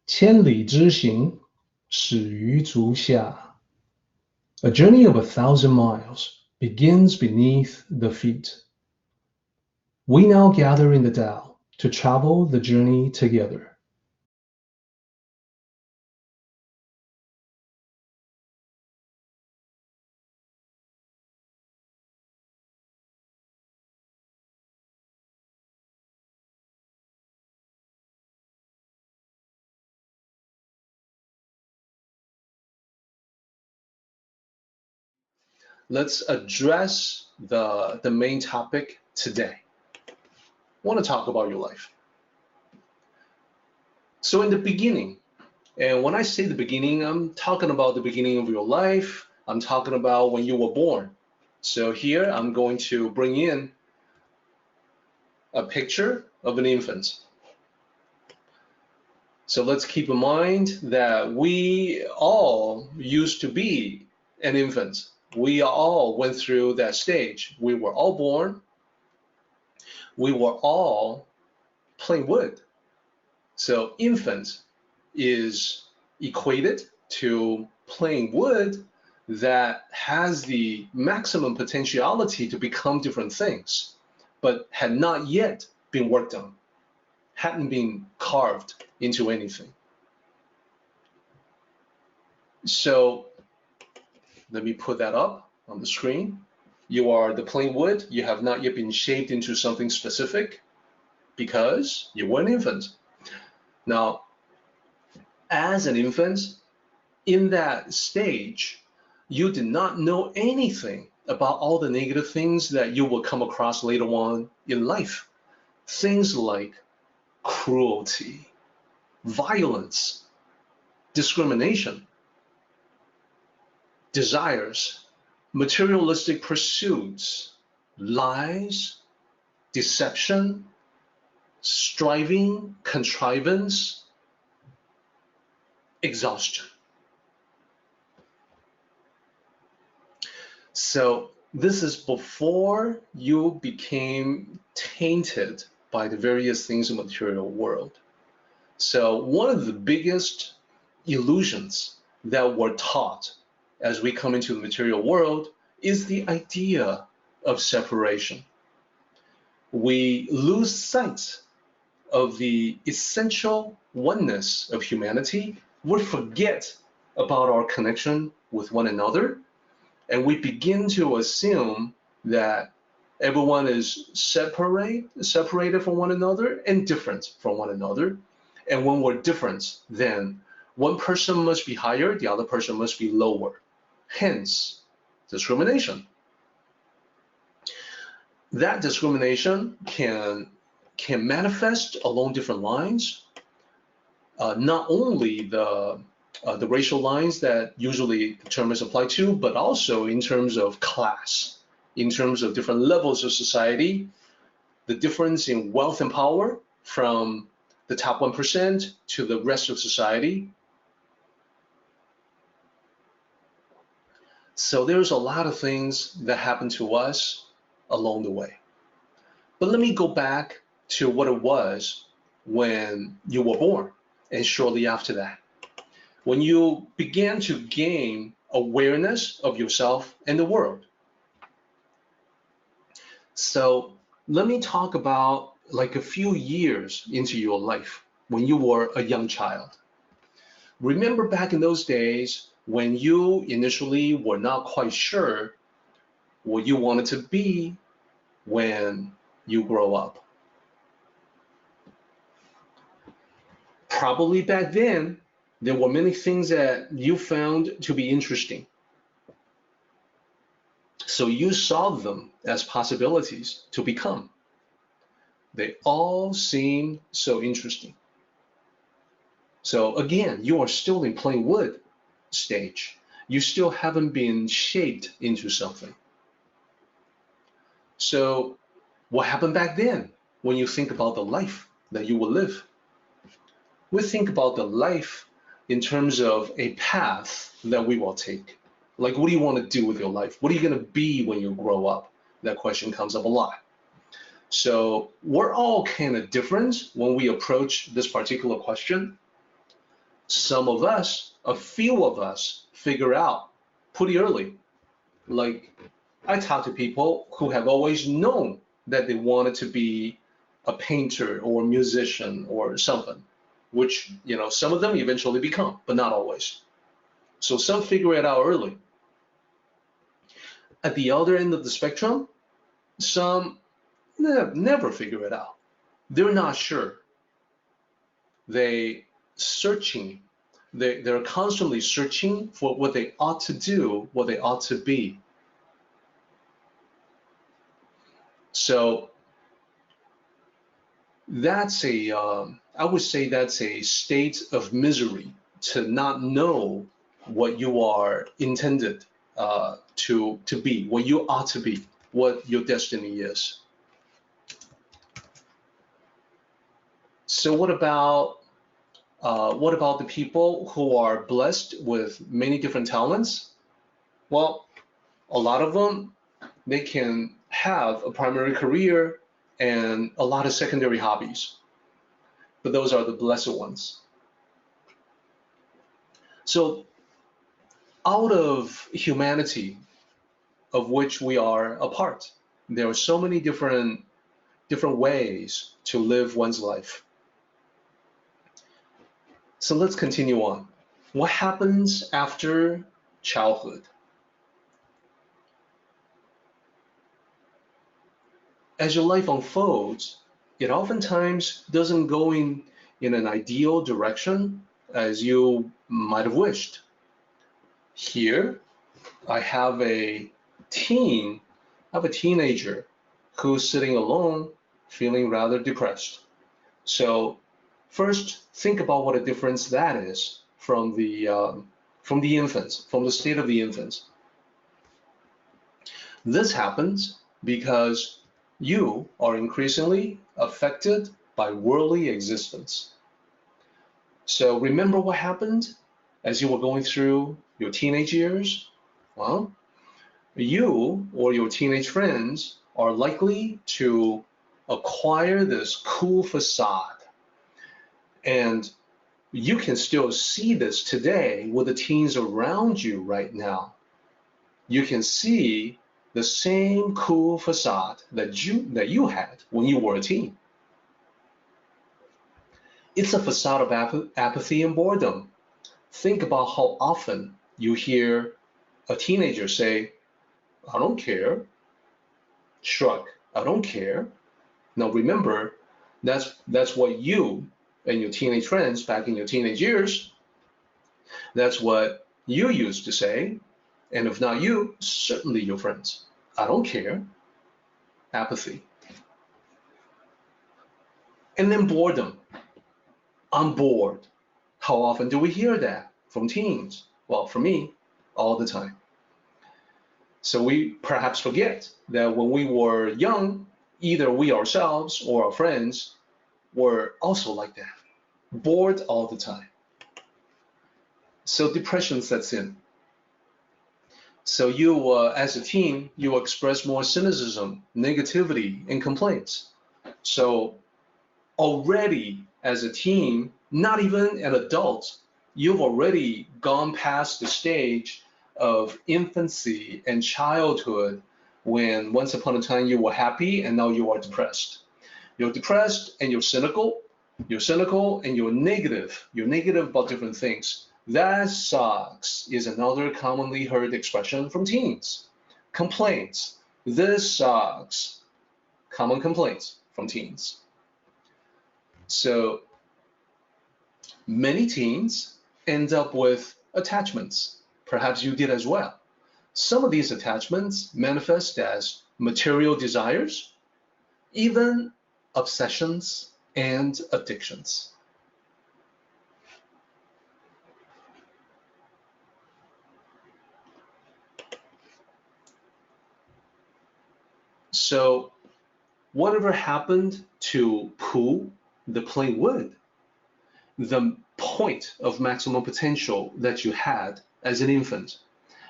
千里之行，始于足下。A journey of 1,000 miles begins beneath the feet. We now gather in the Tao to travel the journey together. Let's address the main topic today. I want to talk about your life. So in the beginning, and when I say the beginning, I'm talking about the beginning of your life. I'm talking about when you were born. So here I'm going to bring in a picture of an infant. So let's keep in mind that we all used to be an infant. We all went through that stage. We were all born. We were all playing wood. So infant is equated to playing wood that has the maximum potentiality to become different things, but had not yet been worked on, hadn't been carved into anything. So let me put that up on the screen. You are the plain wood. You have not yet been shaped into something specific because you were an infant. Now, as an infant, in that stage, you did not know anything about all the negative things that you will come across later on in life. Things like cruelty, violence, discrimination, desires, materialistic pursuits, lies, deception, striving, contrivance, exhaustion. So this is before you became tainted by the various things in the material world. So one of the biggest illusions that we're taught as we come into the material world is the idea of separation. We lose sight of the essential oneness of humanity. We forget about our connection with one another, and we begin to assume that everyone is separated from one another and different from one another. And when we're different, then one person must be higher, the other person must be lower. Hence, discrimination. That discrimination can manifest along different lines, not only the racial lines that usually the term is applied to, but also in terms of class, in terms of different levels of society, the difference in wealth and power from the top 1% to the rest of society. So there's a lot of things that happen to us along the way. But let me go back to what it was when you were born and shortly after that, when you began to gain awareness of yourself and the world. So let me talk about like a few years into your life when you were a young child. Remember back in those days when you initially were not quite sure what you wanted to be when you grow up. Probably back then, there were many things that you found to be interesting. So you saw them as possibilities to become. They all seem so interesting. So again, you are still in plain wood stage. You still haven't been shaped into something. So what happened back then when you think about the life that you will live? We think about the life in terms of a path that we will take. Like, what do you want to do with your life? What are you going to be when you grow up? That question comes up a lot. So we're all kind of different when we approach this particular question. Some of us, a few of us, figure out pretty early. Like, I talk to people who have always known that they wanted to be a painter or a musician or something, which, some of them eventually become, but not always. So some figure it out early. At the other end of the spectrum, some never figure it out. They're not sure. They searching. They're constantly searching for what they ought to do, what they ought to be. So that's I would say that's a state of misery, to not know what you are intended to be, what you ought to be, what your destiny is. So what about the people who are blessed with many different talents? Well, a lot of them, they can have a primary career and a lot of secondary hobbies, but those are the blessed ones. So out of humanity, of which we are a part, there are so many different ways to live one's life. So let's continue on. What happens after childhood? As your life unfolds, it oftentimes doesn't go in an ideal direction as you might have wished. Here, I have a teenager who's sitting alone, feeling rather depressed. So first, think about what a difference that is from the infants, from the state of the infants. This happens because you are increasingly affected by worldly existence. So remember what happened as you were going through your teenage years? Well, you or your teenage friends are likely to acquire this cool facade. And you can still see this today with the teens around you right now. You can see the same cool facade that you had when you were a teen. It's a facade of apathy and boredom. Think about how often you hear a teenager say, I don't care, shrug, I don't care. Now remember, that's what you and your teenage friends back in your teenage years, that's what you used to say. And if not you, certainly your friends. I don't care. Apathy. And then boredom. I'm bored. How often do we hear that from teens? Well, for me, all the time. So we perhaps forget that when we were young, either we ourselves or our friends were also like that, bored all the time. So depression sets in. So you, as a teen, you express more cynicism, negativity, and complaints. So already as a teen, not even an adult, you've already gone past the stage of infancy and childhood when once upon a time you were happy and now you are depressed. You're depressed and you're cynical. You're cynical and you're negative. You're negative about different things. That sucks is another commonly heard expression from teens. Complaints. This sucks. Common complaints from teens. So many teens end up with attachments. Perhaps you did as well. Some of these attachments manifest as material desires, even obsessions and addictions. So whatever happened to Pooh, the plain wood? The point of maximum potential that you had as an infant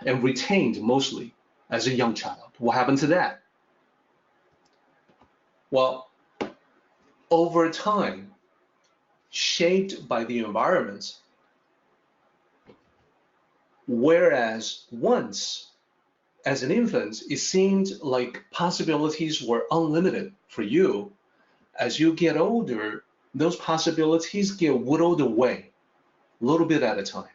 and retained mostly as a young child. What happened to that? Well, over time, shaped by the environment, Whereas once, as an infant, it seemed like possibilities were unlimited for you. As you get older, those possibilities get whittled away a little bit at a time.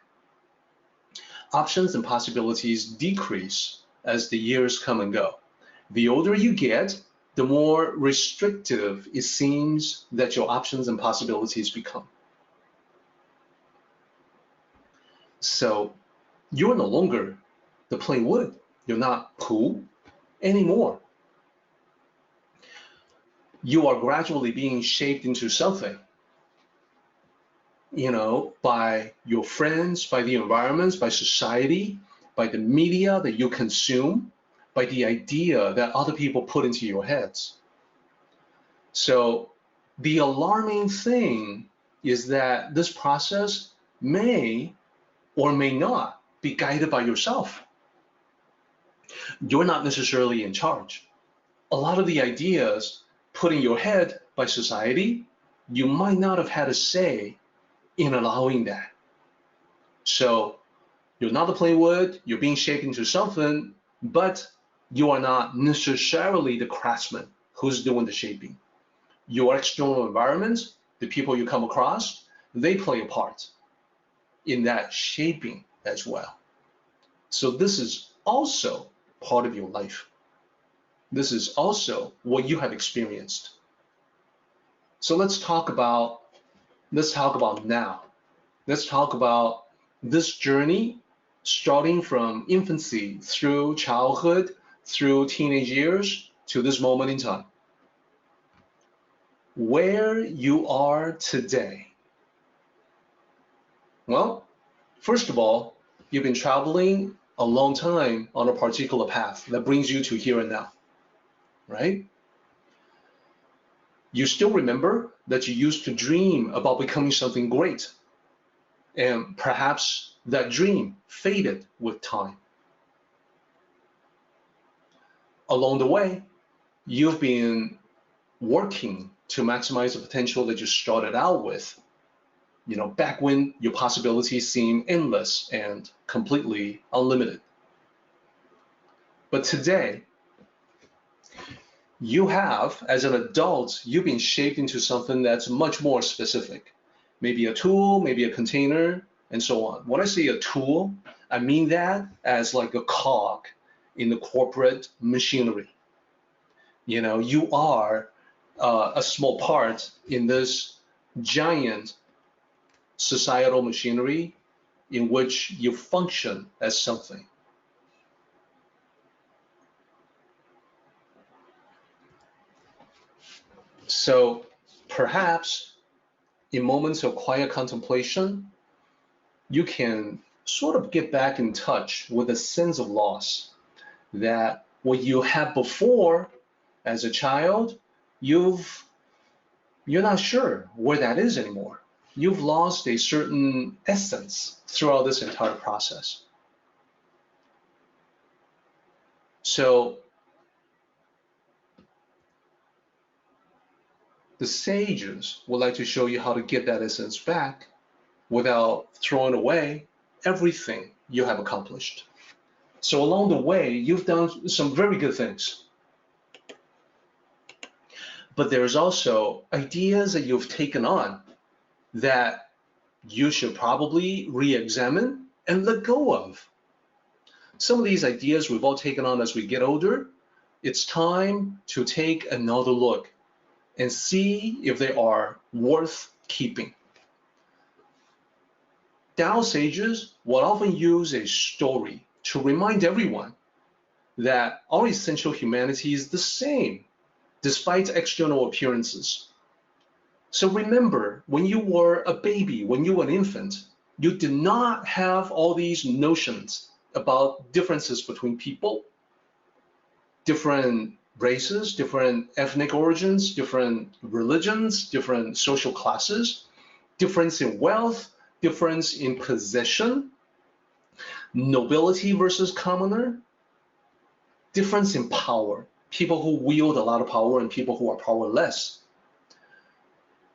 Options and possibilities decrease as the years come and go. The older you get, the more restrictive it seems that your options and possibilities become. So you're no longer the plain wood. You're not Pooh anymore. You are gradually being shaped into something, by your friends, by the environments, by society, by the media that you consume, by the idea that other people put into your heads. So the alarming thing is that this process may or may not be guided by yourself. You're not necessarily in charge. A lot of the ideas put in your head by society, you might not have had a say in allowing that. So you're not the plain wood, you're being shaped into something, but you are not necessarily the craftsman who's doing the shaping. Your external environment, the people you come across, they play a part in that shaping as well. So this is also part of your life. This is also what you have experienced. So let's talk about now. Let's talk about this journey starting from infancy through childhood, through teenage years to this moment in time. Where you are today. Well, first of all, you've been traveling a long time on a particular path that brings you to here and now, right? You still remember that you used to dream about becoming something great, and perhaps that dream faded with time. Along the way, you've been working to maximize the potential that you started out with, back when your possibilities seemed endless and completely unlimited. But today, you have, as an adult, you've been shaped into something that's much more specific. Maybe a tool, maybe a container, and so on. When I say a tool, I mean that as like a cog in the corporate machinery. You are a small part in this giant societal machinery in which you function as something. So perhaps in moments of quiet contemplation, you can sort of get back in touch with a sense of loss, that what you had before as a child, you're not sure where that is anymore. You've lost a certain essence throughout this entire process. So the sages would like to show you how to get that essence back without throwing away everything you have accomplished. So along the way, you've done some very good things. But there's also ideas that you've taken on that you should probably re-examine and let go of. Some of these ideas we've all taken on as we get older. It's time to take another look and see if they are worth keeping. Tao sages will often use a story to remind everyone that our essential humanity is the same, despite external appearances. So remember, when you were a baby, when you were an infant, you did not have all these notions about differences between people, different races, different ethnic origins, different religions, different social classes, difference in wealth, difference in possession, nobility versus commoner, difference in power, people who wield a lot of power and people who are powerless.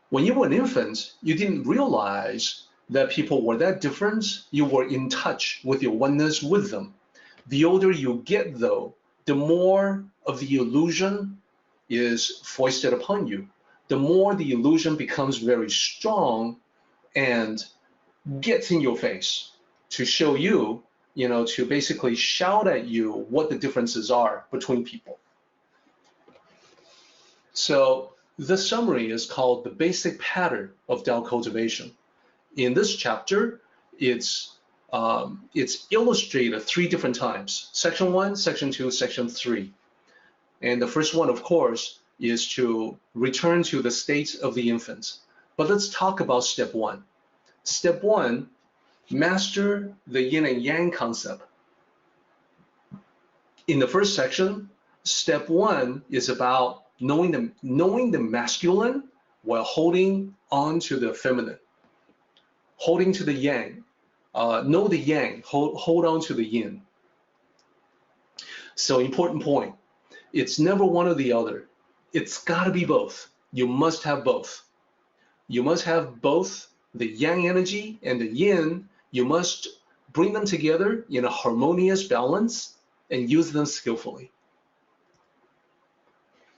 When you were an infant, you didn't realize that people were that different, you were in touch with your oneness with them. The older you get, though, the more of the illusion is foisted upon you. The more the illusion becomes very strong and gets in your face to show you, to basically shout at you what the differences are between people. So the summary is called the basic pattern of Tao cultivation. In this chapter, it's illustrated 3 different times: section 1, section 2, section 3. And the first one, of course, is to return to the state of the infant. But let's talk about step 1. Step 1, master the yin and yang concept. In the first section, step 1 is about knowing the masculine while holding on to the feminine. Holding to the yang. Know the yang, hold on to the yin. So important point. It's never one or the other. It's got to be both. You must have both. You must have both the yang energy and the yin. You must bring them together in a harmonious balance and use them skillfully.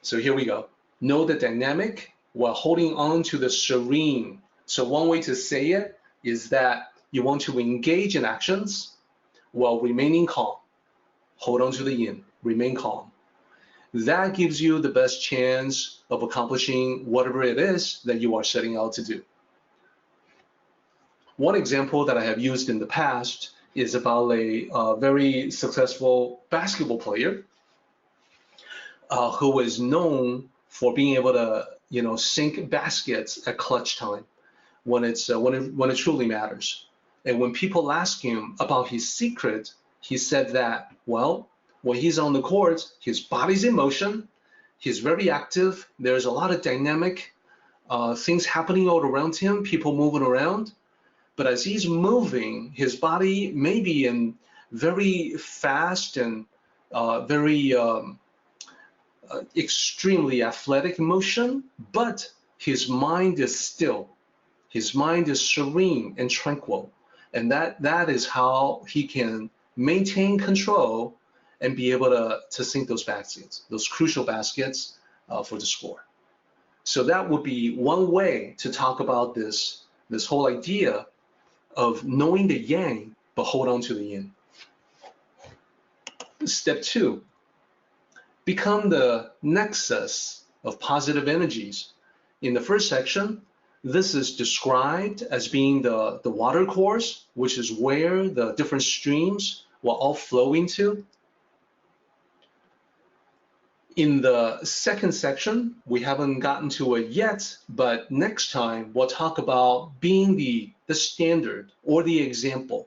So here we go. Know the dynamic while holding on to the serene. So one way to say it is that you want to engage in actions while remaining calm. Hold on to the yin, remain calm. That gives you the best chance of accomplishing whatever it is that you are setting out to do. One example that I have used in the past is about a very successful basketball player who is known for being able to, sink baskets at clutch time when it truly matters. And when people ask him about his secret, he said that, well, when he's on the court, his body's in motion, he's very active, there's a lot of dynamic things happening all around him, people moving around. But as he's moving, his body may be in very fast and very extremely athletic motion, but his mind is still. His mind is serene and tranquil. And that is how he can maintain control and be able to sink those baskets, those crucial baskets for the score. So that would be one way to talk about this whole idea of knowing the yang, but hold on to the yin. Step 2, become the nexus of positive energies. In the first section, this is described as being the water course, which is where the different streams will all flow into. In the second section, we haven't gotten to it yet, but next time we'll talk about being the standard or the example.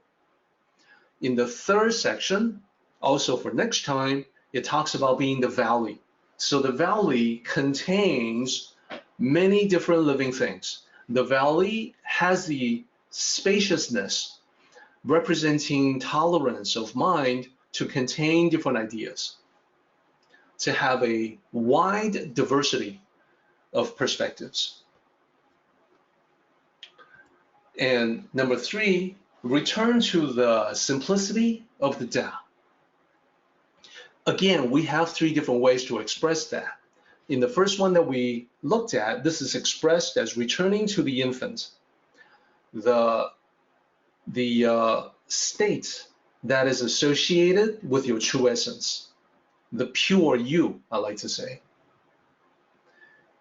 In the third section, also for next time, it talks about being the valley. So the valley contains many different living things. The valley has the spaciousness representing tolerance of mind to contain different ideas, to have a wide diversity of perspectives. And number 3, return to the simplicity of the Tao. Again, we have 3 different ways to express that. In the first one that we looked at, this is expressed as returning to the infant, the state that is associated with your true essence, the pure you, I like to say.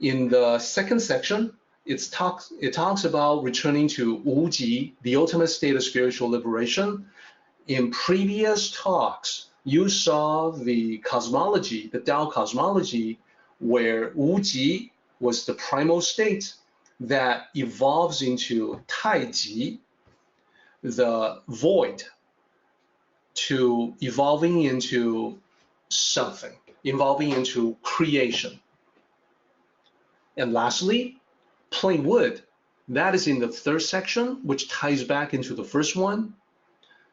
In the second section, it talks about returning to Wuji, the ultimate state of spiritual liberation. In previous talks, you saw the cosmology, the Tao cosmology, where Wuji was the primal state that evolves into Taiji, the void, to evolving into something, evolving into creation. And lastly, plain wood, that is in the third section, which ties back into the first one.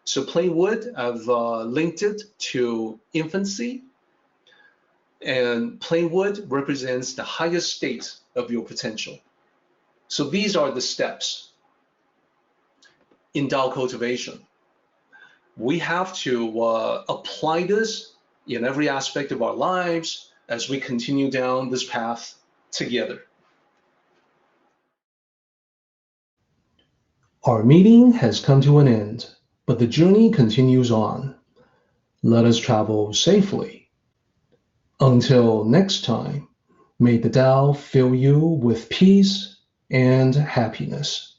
So plain wood, I've linked it to infancy, and plain wood represents the highest state of your potential. So these are the steps. in Tao cultivation. We have to apply this in every aspect of our lives as we continue down this path together. Our meeting has come to an end, but the journey continues on. Let us travel safely. Until next time, may the Tao fill you with peace and happiness.